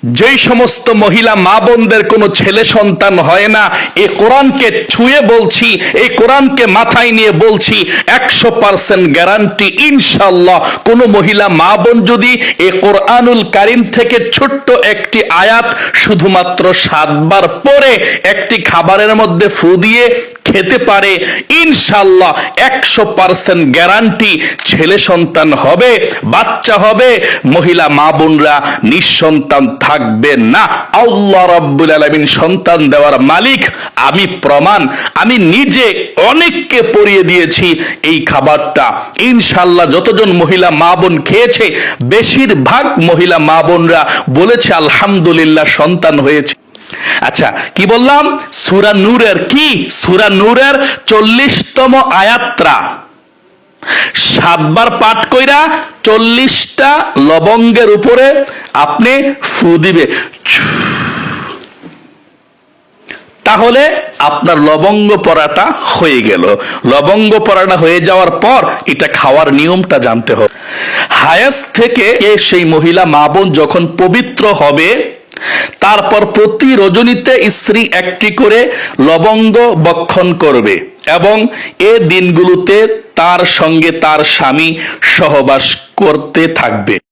যেই সমস্ত মহিলা মা বোনদের কোনো ছেলে সন্তান হয় না, এই কোরআনকে ছুঁয়ে বলছি, এই কোরআনকে মাথায় নিয়ে বলছি, 100% গ্যারান্টি ইনশাআল্লাহ কোন মহিলা মা বোন যদি এই কোরআনুল কারীম থেকে ছোট্ট একটি আয়াত শুধুমাত্র 7 বার পড়ে একটি খাবারের মধ্যে ফু দিয়ে খেতে পারে, ইনশাআল্লাহ 100% গ্যারান্টি ছেলে সন্তান হবে, বাচ্চা হবে, মহিলা মা বোনরা নিঃসন্তান থাকবে না। আল্লাহ রাব্বুল আলামিন সন্তান দেওয়ার মালিক, আমি প্রমাণ, আমি নিজে অনেককে পড়িয়ে দিয়েছি এই খাবারটা। ইনশাআল্লাহ যতজন মহিলা মা বোন খেয়েছে বেশিরভাগ মহিলা মা বোনরা বলেছে আলহামদুলিল্লাহ সন্তান হয়েছে। আচ্ছা, কি বললাম? সূরা নূরের কি? সূরা নূরের 40তম আয়াতটা 7 বার পাঠ কইরা 40টা লবঙ্গের উপরে আপনি ফু দিবে, তাহলে আপনার লবঙ্গ পড়াটা হয়ে গেল। লবঙ্গ পড়াটা হয়ে যাওয়ার পর এটা খাওয়ার নিয়মটা জানতে হবে। হায়াস থেকে সেই মহিলা মা বোন যখন পবিত্র হবে, তারপর প্রতি রজনীতে স্ত্রী একটি করে লবঙ্গ ভক্ষণ করবে এবং এ দিনগুলোতে তার সঙ্গে তার স্বামী সহবাস করতে থাকবে।